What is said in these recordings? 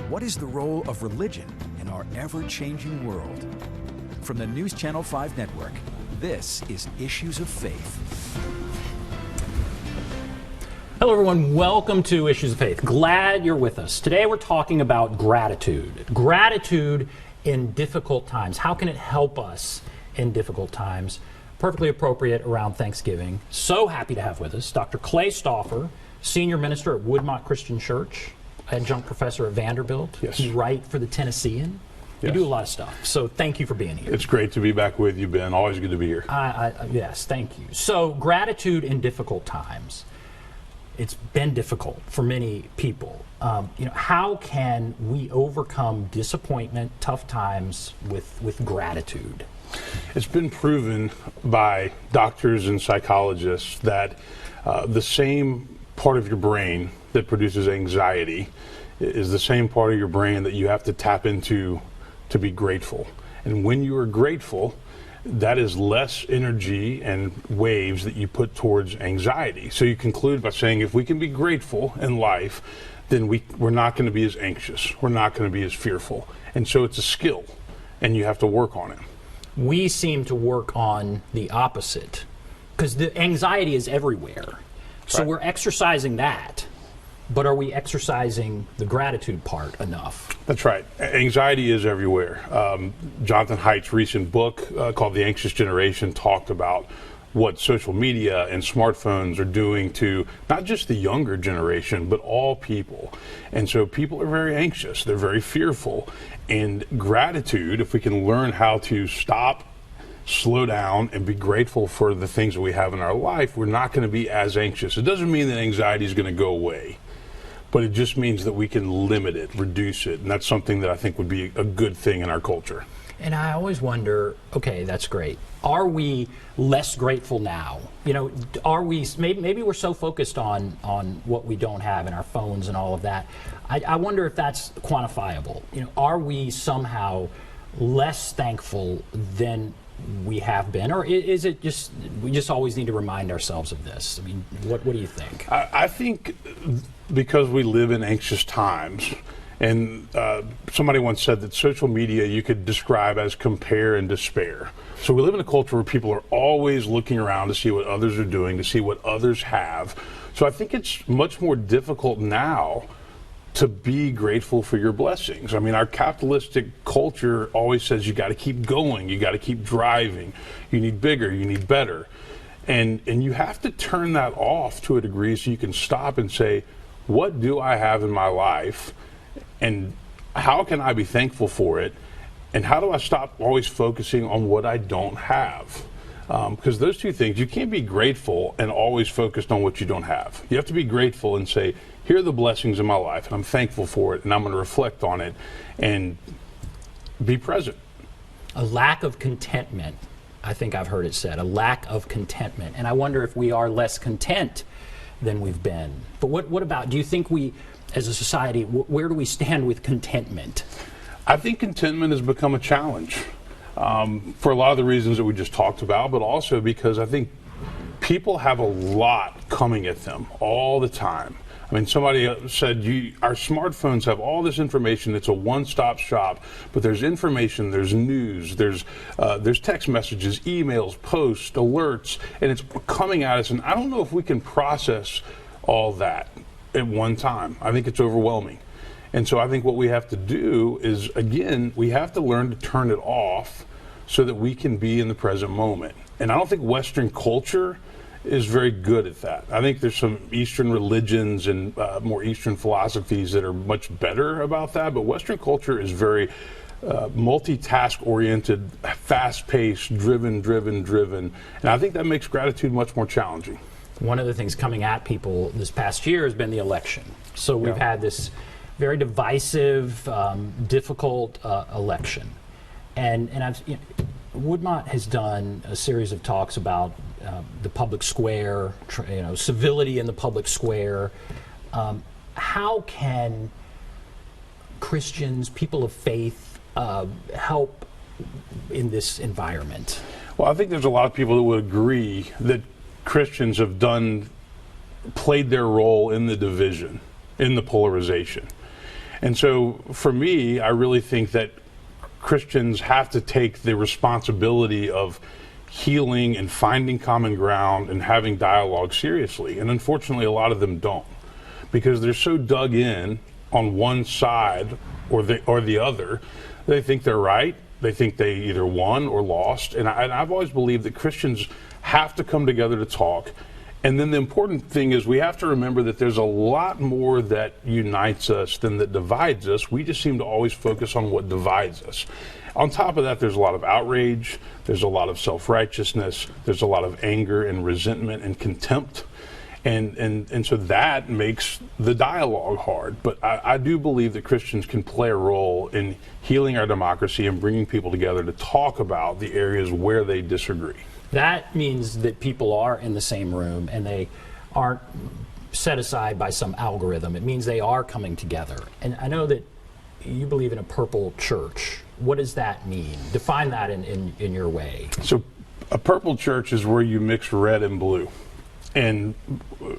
What is the role of religion in our ever-changing world? From the NewsChannel 5 network, this is Issues of Faith. Hello everyone, welcome to Issues of Faith. Glad you're with us. Today we're talking about gratitude. Gratitude in difficult times. How can it help us in difficult times? Perfectly appropriate around Thanksgiving. So happy to have with us Dr. Clay Stauffer, Senior Minister at Woodmont Christian Church, Adjunct Professor at Vanderbilt. Yes. You write for the Tennessean. You Yes. do a lot of stuff. So thank you for being here. It's great to be back with you, Ben. Always good to be here. Yes, thank you. So gratitude in difficult times. It's been difficult for many people. How can we overcome disappointment, tough times with gratitude? It's been proven by doctors and psychologists that the same part of your brain that produces anxiety is the same part of your brain that you have to tap into to be grateful. And when you are grateful, that is less energy and waves that you put towards anxiety. So you conclude by saying if we can be grateful in life, then we're not going to be as anxious. We're not going to be as fearful. And so it's a skill, and you have to work on it. We seem to work on the opposite because the anxiety is everywhere. So Right. we're exercising that, but are we exercising the gratitude part enough? That's right. Anxiety is everywhere. Jonathan Haidt's recent book called The Anxious Generation talked about what social media and smartphones are doing to not just the younger generation, but all people. And so people are very anxious. They're very fearful. And gratitude, if we can learn how to stop, slow down, and be grateful for the things that we have in our life, we're not going to be as anxious. It doesn't mean that anxiety is going to go away, but it just means that we can limit it, reduce it, and that's something that I think would be a good thing in our culture. And I always wonder, okay, that's great. Are we less grateful now? Are we, maybe we're so focused on what we don't have in our phones and all of that. I wonder if that's quantifiable. Are we somehow less thankful than we have been, or is it just we just always need to remind ourselves of this? I mean, what do you think? I think because we live in anxious times, and somebody once said that social media you could describe as compare and despair. So we live in a culture where people are always looking around to see what others are doing, to see what others have. So I think it's much more difficult now to be grateful for your blessings. I mean, our capitalistic culture always says you got to keep going, you got to keep driving, you need bigger, you need better. And you have to turn that off to a degree so you can stop and say, what do I have in my life? And how can I be thankful for it? And how do I stop always focusing on what I don't have? Because those two things, you can't be grateful and always focused on what you don't have. You have to be grateful and say, here are the blessings in my life, and I'm thankful for it, and I'm going to reflect on it and be present. A lack of contentment, I think I've heard it said, a lack of contentment. And I wonder if we are less content than we've been. But what about, do you think we, as a society, where do we stand with contentment? I think contentment has become a challenge for a lot of the reasons that we just talked about, but also because I think people have a lot coming at them all the time. I mean, somebody said our smartphones have all this information. It's a one-stop shop, but there's information, there's news, there's text messages, emails, posts, alerts, and it's coming at us. And I don't know if we can process all that at one time. I think it's overwhelming. And so I think what we have to do is, again, we have to learn to turn it off so that we can be in the present moment. And I don't think Western culture is very good at that. I think there's some Eastern religions and more Eastern philosophies that are much better about that, but Western culture is very multitask-oriented, fast-paced, driven, and I think that makes gratitude much more challenging. One of the things coming at people this past year has been the election. So we've had this very divisive, difficult election. And Woodmont has done a series of talks about the public square, civility in the public square. How can Christians, people of faith, help in this environment? Well, I think there's a lot of people that would agree that Christians have played their role in the division, in the polarization. And so for me, I really think that Christians have to take the responsibility of healing and finding common ground and having dialogue seriously. And unfortunately, a lot of them don't, because they're so dug in on one side or the other. They think they're right. They think they either won or lost. And I've always believed that Christians have to come together to talk. And then the important thing is we have to remember that there's a lot more that unites us than that divides us. We just seem to always focus on what divides us. On top of that, there's a lot of outrage, there's a lot of self-righteousness, there's a lot of anger and resentment and contempt. And so that makes the dialogue hard. But I do believe that Christians can play a role in healing our democracy and bringing people together to talk about the areas where they disagree. That means that people are in the same room and they aren't set aside by some algorithm. It means they are coming together. And I know that you believe in a purple church. What does that mean? Define that in your way. So a purple church is where you mix red and blue. And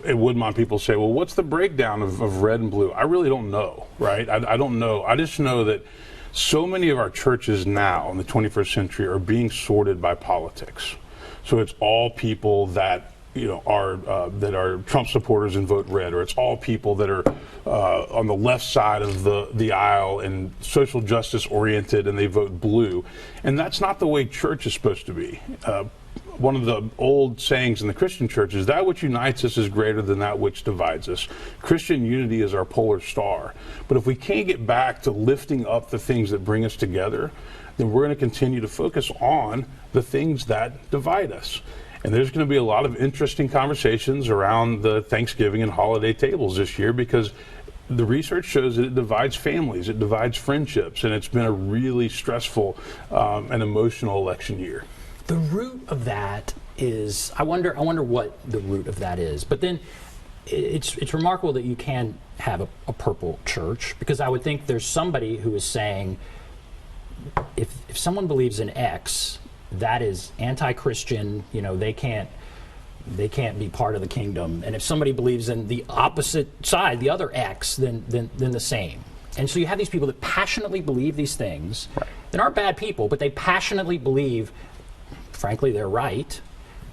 at Woodmont, people say, well, what's the breakdown of red and blue? I really don't know, right? I don't know. I just know that so many of our churches now in the 21st century are being sorted by politics. So it's all people that are Trump supporters and vote red, or it's all people that are on the left side of the aisle and social justice oriented and they vote blue. And that's not the way church is supposed to be. One of the old sayings in the Christian church is that which unites us is greater than that which divides us. Christian unity is our polar star. But if we can't get back to lifting up the things that bring us together, then we're going to continue to focus on the things that divide us. And there's going to be a lot of interesting conversations around the Thanksgiving and holiday tables this year, because the research shows that it divides families, it divides friendships, and it's been a really stressful and emotional election year. The root of that is, I wonder what the root of that is. But then it's remarkable that you can have a purple church, because I would think there's somebody who is saying, if someone believes in X, that is anti-Christian, they can't be part of the kingdom. And if somebody believes in the opposite side, the other X, then the same. And so you have these people that passionately believe these things, right, that aren't bad people, but they passionately believe, frankly, they're right,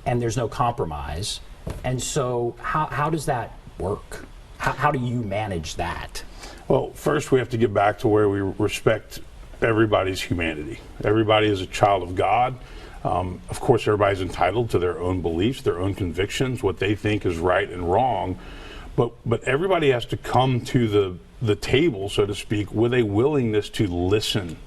and there's no compromise. And so how does that work? How do you manage that? Well, first we have to get back to where we respect everybody's humanity. Everybody is a child of God. Of course, everybody's entitled to their own beliefs, their own convictions, what they think is right and wrong. But everybody has to come to the table, so to speak, with a willingness to listen.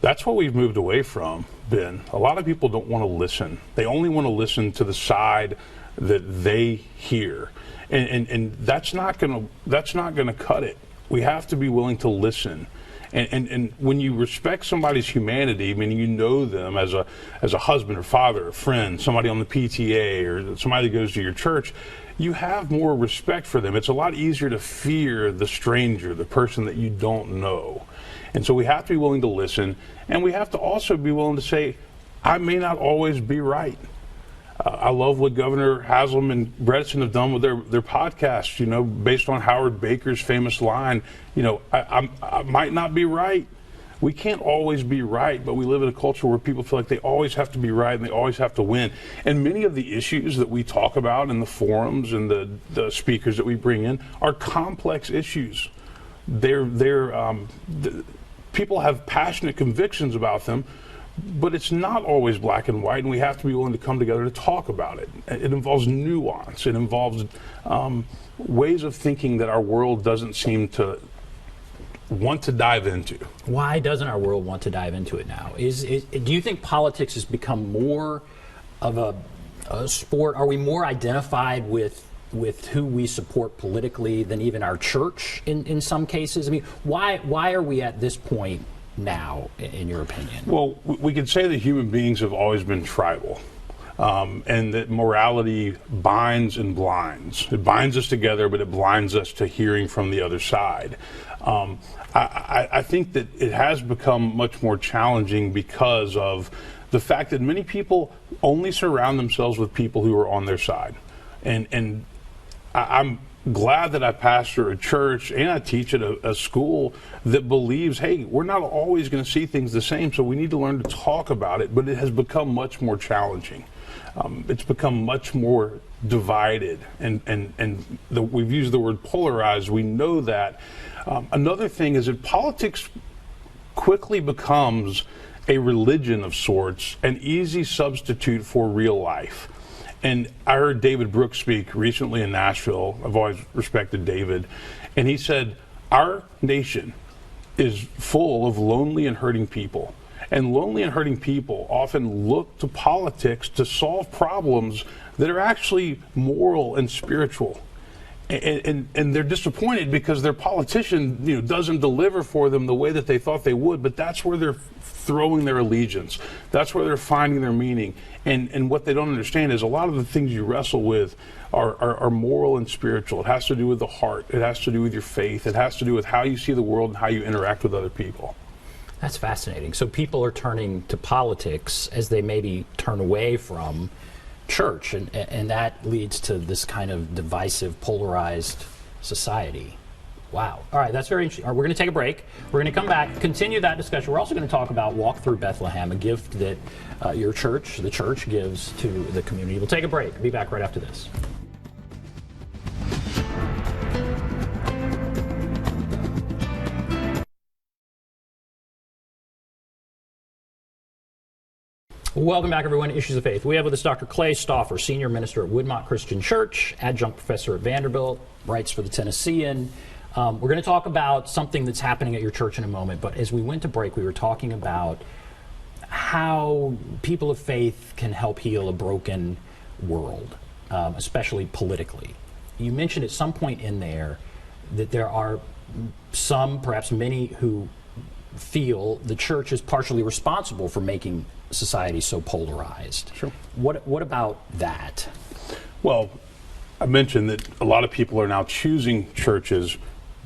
That's what we've moved away from, Ben. A lot of people don't want to listen. They only want to listen to the side that they hear. And that's not gonna cut it. We have to be willing to listen. And when you respect somebody's humanity, meaning you know them as a husband or father or friend, somebody on the PTA or somebody that goes to your church, you have more respect for them. It's a lot easier to fear the stranger, the person that you don't know. And so we have to be willing to listen, and we have to also be willing to say, I may not always be right. I love what Governor Haslam and Bredesen have done with their podcast, based on Howard Baker's famous line, I might not be right. We can't always be right, but we live in a culture where people feel like they always have to be right and they always have to win. And many of the issues that we talk about in the forums and the speakers that we bring in are complex issues. People have passionate convictions about them, but it's not always black and white, and we have to be willing to come together to talk about it. It involves nuance. It involves ways of thinking that our world doesn't seem to want to dive into. Why doesn't our world want to dive into it now? Do you think politics has become more of a sport? Are we more identified with who we support politically than even our church in some cases? I mean, why are we at this point now, in your opinion? Well, we could say that human beings have always been tribal, and that morality binds and blinds. It binds us together, but it blinds us to hearing from the other side. I think that it has become much more challenging because of the fact that many people only surround themselves with people who are on their side. And I'm glad that I pastor a church and I teach at a school that believes, hey, we're not always going to see things the same, so we need to learn to talk about it. But it has become much more challenging. It's become much more divided, and we've used the word polarized. We know that. Another thing is that politics quickly becomes a religion of sorts, an easy substitute for real life. And I heard David Brooks speak recently in Nashville. I've always respected David. And he said, our nation is full of lonely and hurting people. And lonely and hurting people often look to politics to solve problems that are actually moral and spiritual. And they're disappointed because their politician, doesn't deliver for them the way that they thought they would, but that's where they're throwing their allegiance. That's where they're finding their meaning. And what they don't understand is a lot of the things you wrestle with are moral and spiritual. It has to do with the heart. It has to do with your faith. It has to do with how you see the world and how you interact with other people. That's fascinating. So people are turning to politics as they maybe turn away from church, and that leads to this kind of divisive, polarized society. Wow. All right, that's very interesting. All right, we're going to take a break. We're going to come back, continue that discussion. We're also going to talk about Walk Through Bethlehem, a gift that your church, the church, gives to the community. We'll take a break. We'll be back right after this. Welcome back, everyone, to Issues of Faith. We have with us Dr. Clay Stauffer, Senior Minister at Woodmont Christian Church, Adjunct Professor at Vanderbilt, writes for the Tennessean. We're going to talk about something that's happening at your church in a moment, but as we went to break, we were talking about how people of faith can help heal a broken world, especially politically. You mentioned at some point in there that there are some, perhaps many, who feel the church is partially responsible for making society so polarized. Sure. What about that? Well, I mentioned that a lot of people are now choosing churches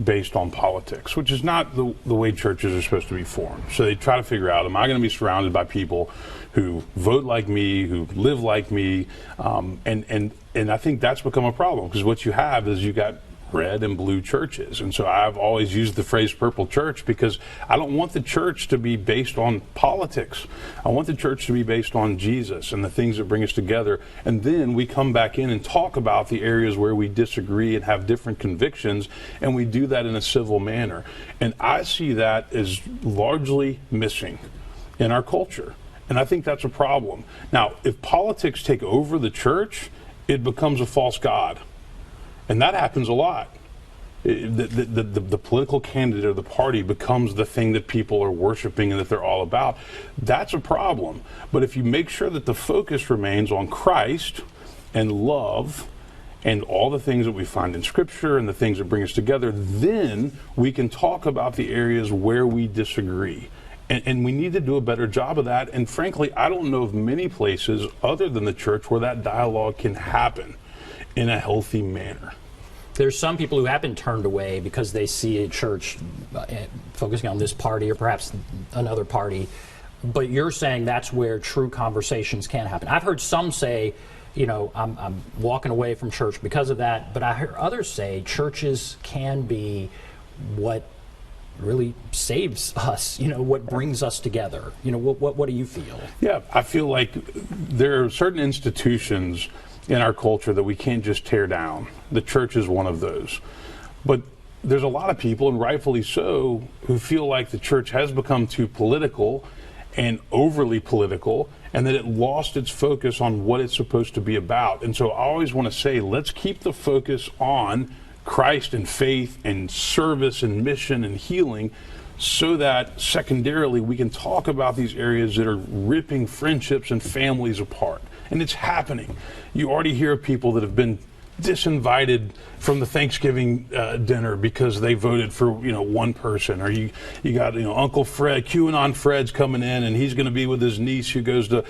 based on politics, which is not the way churches are supposed to be formed. So they try to figure out, am I going to be surrounded by people who vote like me, who live like me? And I think that's become a problem, because what you have is you got red and blue churches. And so I've always used the phrase purple church, because I don't want the church to be based on politics. I want the church to be based on Jesus and the things that bring us together. And then we come back in and talk about the areas where we disagree and have different convictions, and we do that in a civil manner. And I see that as largely missing in our culture. And I think that's a problem. Now, if politics take over the church, it becomes a false god. And that happens a lot. The political candidate or the party becomes the thing that people are worshiping and that they're all about. That's a problem. But if you make sure that the focus remains on Christ and love and all the things that we find in Scripture and the things that bring us together, then we can talk about the areas where we disagree. And we need to do a better job of that. And frankly, I don't know of many places other than the church where that dialogue can happen in a healthy manner. There's some people who have been turned away because they see a church focusing on this party or perhaps another party, but you're saying that's where true conversations can happen. I've heard some say, I'm walking away from church because of that, but I hear others say churches can be what really saves us, what brings us together. What do you feel? Yeah, I feel like there are certain institutions in our culture that we can't just tear down. The church is one of those. But there's a lot of people, and rightfully so, who feel like the church has become too political and overly political, and that it lost its focus on what it's supposed to be about. And so I always want to say, let's keep the focus on Christ and faith and service and mission and healing, so that secondarily we can talk about these areas that are ripping friendships and families apart. And it's happening. You already hear of people that have been disinvited from the Thanksgiving dinner because they voted for one person, or you got Uncle Fred, QAnon Fred's coming in, and he's going to be with his niece who goes to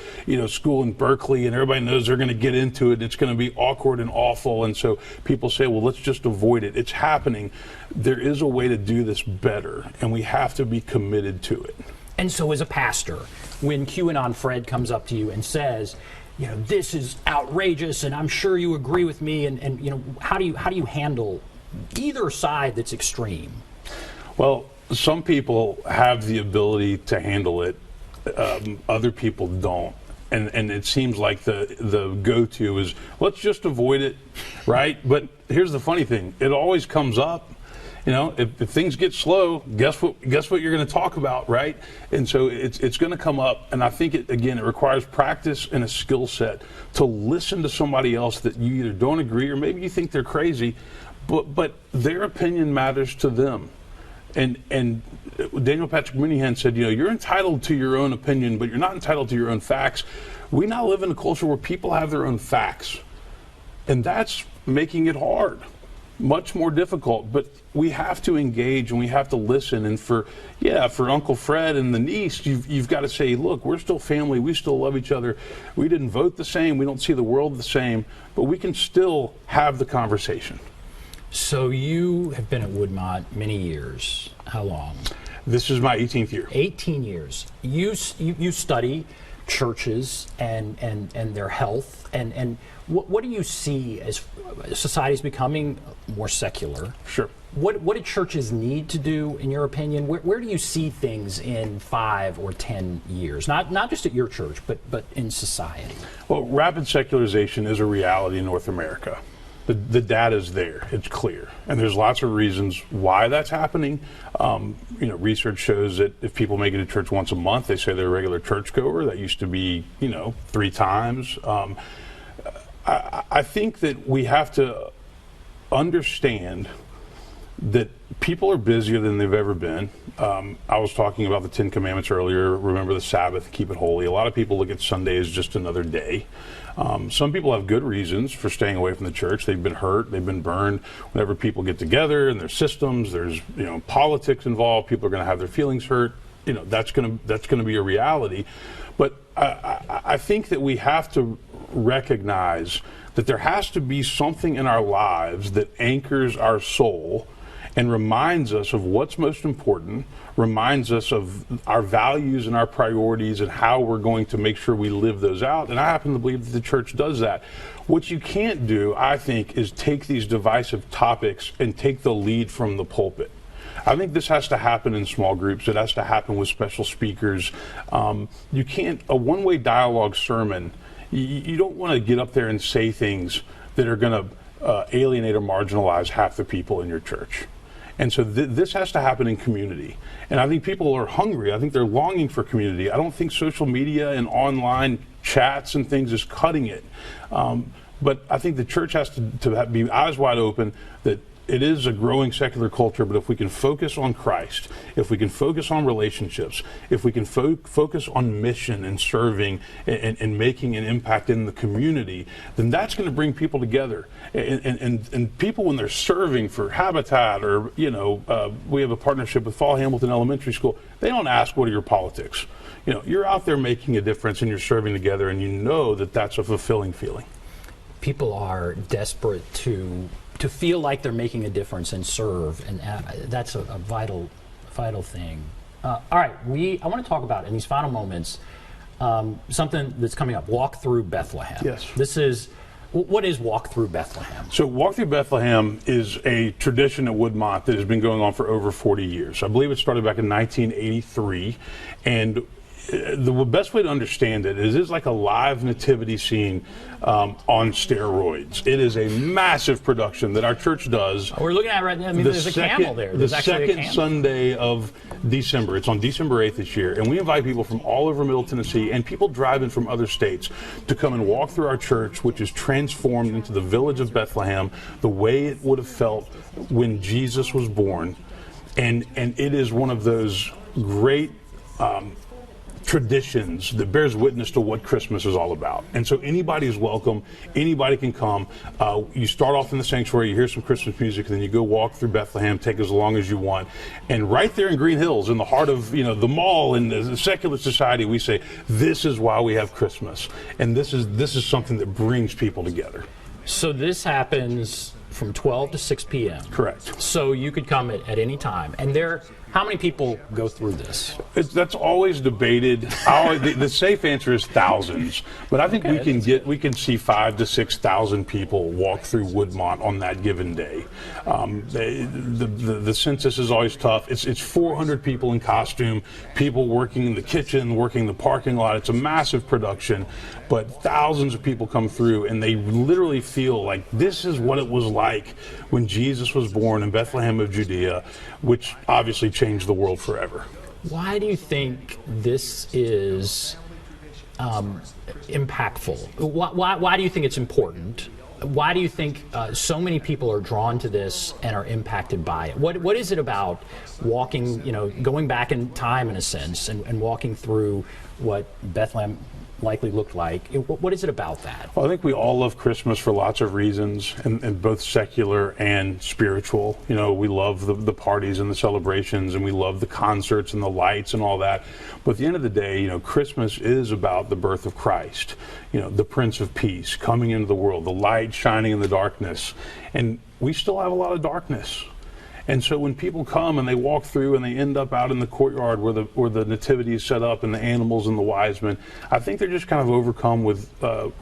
school in Berkeley, and everybody knows they're going to get into it. It's going to be awkward and awful, and so people say, well, let's just avoid it. It's happening. There is a way to do this better, and we have to be committed to it. And so as a pastor, when QAnon Fred comes up to you and says, this is outrageous, and I'm sure you agree with me. And how do you handle either side that's extreme? Well, some people have the ability to handle it. Other people don't. And it seems like the go-to is, let's just avoid it, right? But here's the funny thing. It always comes up. If things get slow, guess what you're going to talk about, right? And so it's going to come up, and I think it requires practice and a skill set to listen to somebody else that you either don't agree or maybe you think they're crazy, but their opinion matters to them. And Daniel Patrick Moynihan said, you're entitled to your own opinion, but you're not entitled to your own facts. We now live in a culture where people have their own facts, and that's making it hard, much more difficult. But we have to engage and we have to listen. And for Uncle Fred and the niece, you've got to say, look, we're still family. We still love each other. We didn't vote the same. We don't see the world the same, but we can still have the conversation. So you have been at Woodmont many years. How long? This is my 18th year. 18 years. You study churches and their health, and what do you see as society's becoming more secular? Sure. What do churches need to do, in your opinion? Where do you see things in 5 or 10 years? Not just at your church, but in society. Well, rapid secularization is a reality in North America. The data is there. It's clear. And there's lots of reasons why that's happening. Research shows that if people make it to church once a month, they say they're a regular churchgoer. That used to be, 3 times. I think that we have to understand that people are busier than they've ever been. I was talking about the 10 Commandments earlier. Remember the Sabbath, keep it holy. A lot of people look at Sunday as just another day. Some people have good reasons for staying away from the church. They've been hurt, they've been burned. Whenever people get together and there's systems, there's politics involved. People are going to have their feelings hurt. That's going to be a reality. But I think that we have to recognize that there has to be something in our lives that anchors our soul and reminds us of what's most important, reminds us of our values and our priorities and how we're going to make sure we live those out. And I happen to believe that the church does that. What you can't do, I think, is take these divisive topics and take the lead from the pulpit. I think this has to happen in small groups. It has to happen with special speakers. You can't, a one-way dialogue sermon, you don't want to get up there and say things that are going to alienate or marginalize half the people in your church. And so this has to happen in community. And I think people are hungry. I think they're longing for community. I don't think social media and online chats and things is cutting it. But I think the church has to be eyes wide open that it is a growing secular culture, but if we can focus on Christ, if we can focus on relationships, if we can focus on mission and serving and making an impact in the community, then that's going to bring people together. And people, when they're serving for Habitat or, we have a partnership with Fall Hamilton Elementary School, they don't ask, what are your politics? You're out there making a difference and you're serving together, and you know that that's a fulfilling feeling. People are desperate to feel like they're making a difference and serve, and that's a vital thing. All right, I want to talk about, in these final moments, something that's coming up, Walk Through Bethlehem. Yes. What is Walk Through Bethlehem? So Walk Through Bethlehem is a tradition at Woodmont that has been going on for over 40 years. I believe it started back in 1983, and the best way to understand it is it's like a live nativity scene on steroids. It is a massive production that our church does. We're looking at it right now. There's a camel there. The second Sunday of December. It's on December 8th this year. And we invite people from all over Middle Tennessee and people driving from other states to come and walk through our church, which is transformed into the village of Bethlehem, the way it would have felt when Jesus was born. And it is one of those great traditions that bears witness to what Christmas is all about. And so anybody is welcome. Anybody can come. You start off in the sanctuary, you hear some Christmas music, and then you go walk through Bethlehem, take as long as you want. And right there in Green Hills, in the heart of the mall and the secular society, we say, this is why we have Christmas. And this is something that brings people together. So this happens from 12 to 6 p.m. Correct. So you could come at any time. And How many people go through this? That's always debated. The safe answer is thousands, but I think we can see 5,000 to 6,000 people walk through Woodmont on that given day. The census is always tough. It's 400 people in costume, people working in the kitchen, working the parking lot. It's a massive production, but thousands of people come through, and they literally feel like this is what it was like when Jesus was born in Bethlehem of Judea, which obviously changed the world forever. Why do you think this is impactful? Why do you think it's important? Why do you think so many people are drawn to this and are impacted by it? What is it about walking, going back in time in a sense and walking through what Bethlehem likely looked like? What is it about that? Well, I think we all love Christmas for lots of reasons, and both secular and spiritual. We love the parties and the celebrations, and we love the concerts and the lights and all that. But at the end of the day, Christmas is about the birth of Christ, the Prince of Peace coming into the world, the light shining in the darkness. And we still have a lot of darkness. And so when people come and they walk through and they end up out in the courtyard where the nativity is set up and the animals and the wise men, I think they're just kind of overcome with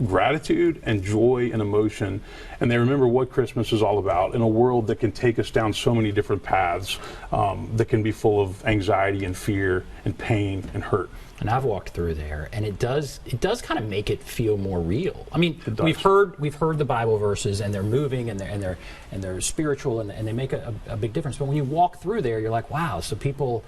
gratitude and joy and emotion. And they remember what Christmas is all about in a world that can take us down so many different paths that can be full of anxiety and fear and pain and hurt. And I've walked through there, and it does kind of make it feel more real. I mean, we've heard the Bible verses, and they're moving, and they're spiritual, and they make a big difference. But when you walk through there, you're like, wow. So people,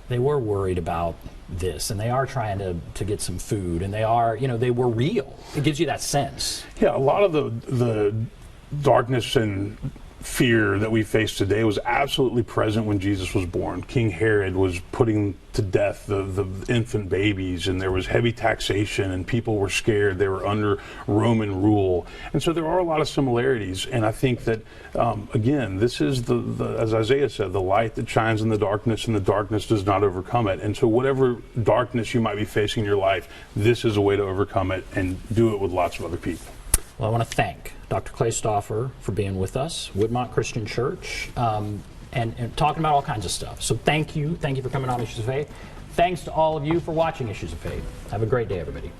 they were worried about this, and they are trying to get some food, and they are, they were real. It gives you that sense. Yeah, a lot of the darkness and fear that we face today was absolutely present when Jesus was born. King Herod was putting to death the infant babies, and there was heavy taxation, and people were scared. They were under Roman rule. And so there are a lot of similarities, and I think that, again, this is, as Isaiah said, the light that shines in the darkness, and the darkness does not overcome it. And so whatever darkness you might be facing in your life, this is a way to overcome it and do it with lots of other people. Well, I want to thank Dr. Clay Stauffer for being with us, Woodmont Christian Church, and talking about all kinds of stuff. So thank you for coming on Issues of Faith. Thanks to all of you for watching Issues of Faith. Have a great day, everybody.